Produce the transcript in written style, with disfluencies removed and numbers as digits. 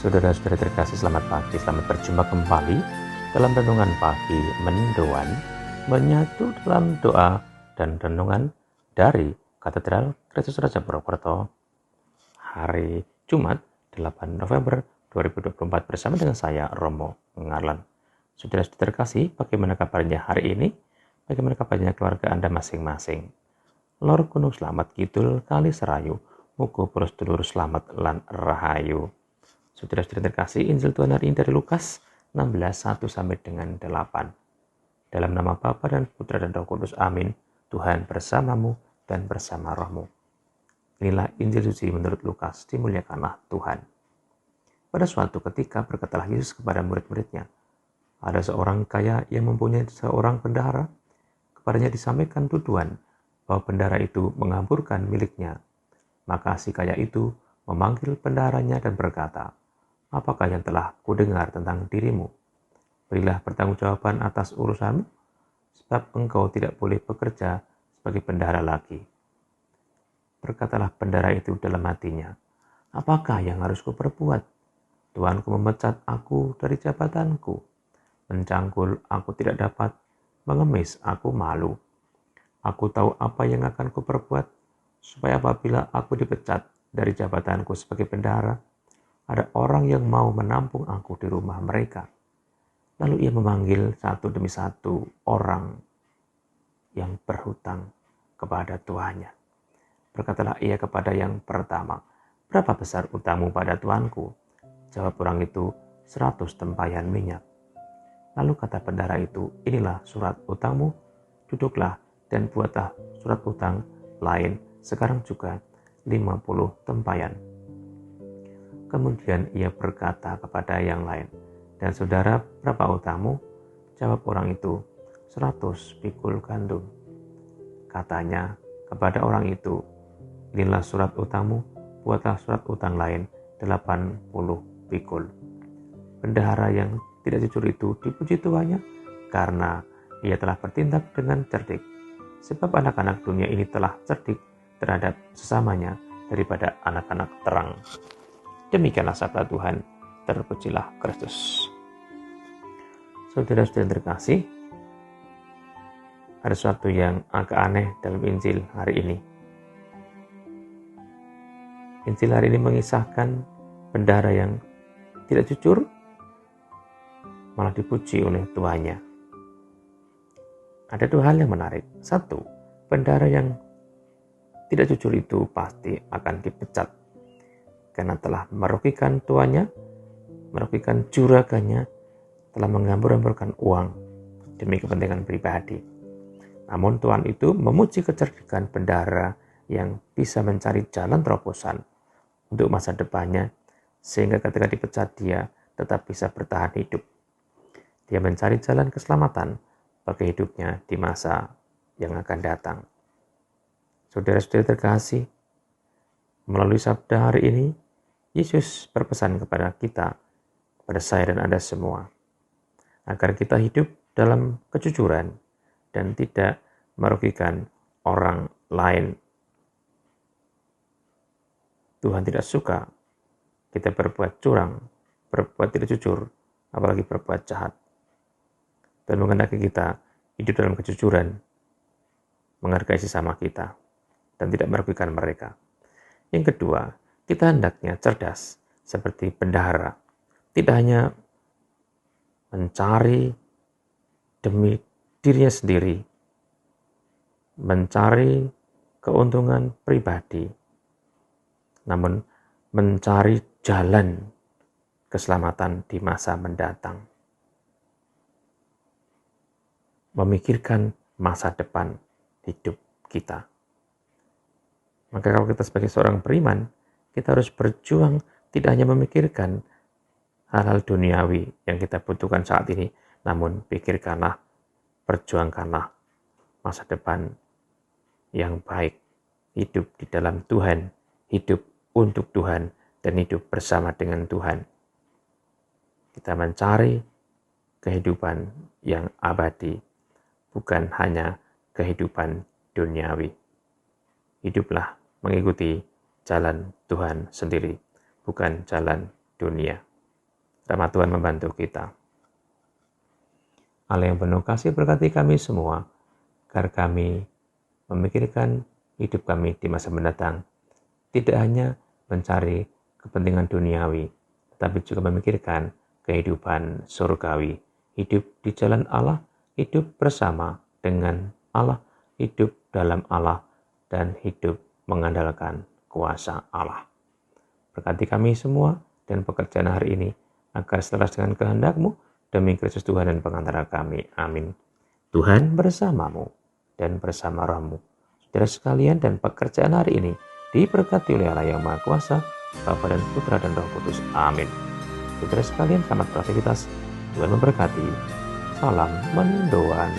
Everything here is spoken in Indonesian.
Saudara-saudara terkasih, selamat pagi, selamat berjumpa kembali dalam renungan pagi Mendoan, menyatu dalam doa dan renungan dari Katedral Kristus Raja Purwokerto, hari Jumat 8 November 2024 bersama dengan saya, Romo Ngarlan. Saudara-saudara terkasih, bagaimana kabarnya hari ini? Bagaimana kabarnya keluarga Anda masing-masing? Lor Gunung Slamet Kidul Kali Serayu, muga pros dulur slamet lan rahayu. Saudara-saudara terkasih, Injil Tuhan hari ini dari Lukas 16:1 sampai dengan 8. Dalam nama Bapa dan Putra dan Roh Kudus, amin. Tuhan bersamamu dan bersama rohmu. Inilah Injil suci menurut Lukas, dimuliakanlah Tuhan. Pada suatu ketika berkatalah Yesus kepada murid-muridnya, ada seorang kaya yang mempunyai seorang bendahara. Kepadanya disampaikan tuduhan bahwa bendahara itu menghamburkan miliknya. Maka si kaya itu memanggil bendaharanya dan berkata, "Apakah yang telah kudengar tentang dirimu? Berilah pertanggungjawaban atas urusanmu, sebab engkau tidak boleh bekerja sebagai bendahara lagi." Berkatalah bendahara itu dalam hatinya, "Apakah yang harus kuperbuat? Tuanku memecat aku dari jabatanku. Mencangkul aku tidak dapat, mengemis aku malu. Aku tahu apa yang akan kuperbuat, supaya apabila aku dipecat dari jabatanku sebagai bendahara, ada orang yang mau menampung aku di rumah mereka." Lalu ia memanggil satu demi satu orang yang berhutang kepada tuannya. Berkatalah ia kepada yang pertama, "Berapa besar utangmu pada tuanku?" Jawab orang itu, 100 tempayan minyak. Lalu kata bendahara itu, "Inilah surat utangmu, duduklah dan buatlah surat utang lain sekarang juga 50 tempayan. Kemudian ia berkata kepada yang lain, "Dan saudara, berapa utangmu?" Jawab orang itu, 100 pikul gandum. Katanya kepada orang itu, "Inilah surat utangmu, buatlah surat utang lain 80 pikul." Bendahara yang tidak jujur itu dipuji tuannya karena ia telah bertindak dengan cerdik. Sebab anak-anak dunia ini telah cerdik terhadap sesamanya daripada anak-anak terang. Demikianlah sabda Tuhan, terpujilah Kristus. Saudara-saudara terkasih, ada sesuatu yang agak aneh dalam Injil hari ini. Injil hari ini mengisahkan bendahara yang tidak jujur malah dipuji oleh tuannya. Ada dua hal yang menarik. Satu, bendahara yang tidak jujur itu pasti akan dipecat karena telah merugikan tuannya, merugikan juragannya, telah menghambur-hamburkan uang demi kepentingan pribadi. Namun Tuhan itu memuji kecerdikan bendahara yang bisa mencari jalan terobosan untuk masa depannya, sehingga ketika dipecat dia tetap bisa bertahan hidup. Dia mencari jalan keselamatan bagi hidupnya di masa yang akan datang. Saudara-saudara terkasih, melalui sabda hari ini, Yesus berpesan kepada kita, kepada saya dan Anda semua, agar kita hidup dalam kejujuran dan tidak merugikan orang lain. Tuhan tidak suka kita berbuat curang, berbuat tidak jujur, apalagi berbuat jahat. Dan menghendaki kita hidup dalam kejujuran, menghargai sesama kita, dan tidak merugikan mereka. Yang kedua, kita hendaknya cerdas seperti bendahara. Tidak hanya mencari demi dirinya sendiri, mencari keuntungan pribadi, namun mencari jalan keselamatan di masa mendatang. Memikirkan masa depan hidup kita. Maka kalau kita sebagai seorang beriman, kita harus berjuang tidak hanya memikirkan hal-hal duniawi yang kita butuhkan saat ini, namun pikirkanlah, perjuangkanlah masa depan yang baik, hidup di dalam Tuhan, hidup untuk Tuhan, dan hidup bersama dengan Tuhan. Kita mencari kehidupan yang abadi, bukan hanya kehidupan duniawi. Hiduplah mengikuti jalan Tuhan sendiri, bukan jalan dunia. bersama Tuhan membantu kita. Allah yang penuh kasih berkati kami semua, agar kami memikirkan hidup kami di masa mendatang. Tidak hanya mencari kepentingan duniawi, tetapi juga memikirkan kehidupan surgawi. Hidup di jalan Allah, hidup bersama dengan Allah, hidup dalam Allah, dan hidup mengandalkan kuasa Allah. Berkati kami semua dan pekerjaan hari ini, agar selaras dengan kehendak-Mu, demi Kristus Tuhan dan pengantara kami. Amin. Tuhan bersamamu dan bersama rohmu. Saudara sekalian, dan pekerjaan hari ini diberkati oleh Allah yang Maha Kuasa, Bapa dan Putra dan Roh Kudus. Amin. Saudara sekalian, selamat beraktivitas. Tuhan memberkati. Salam mendoan.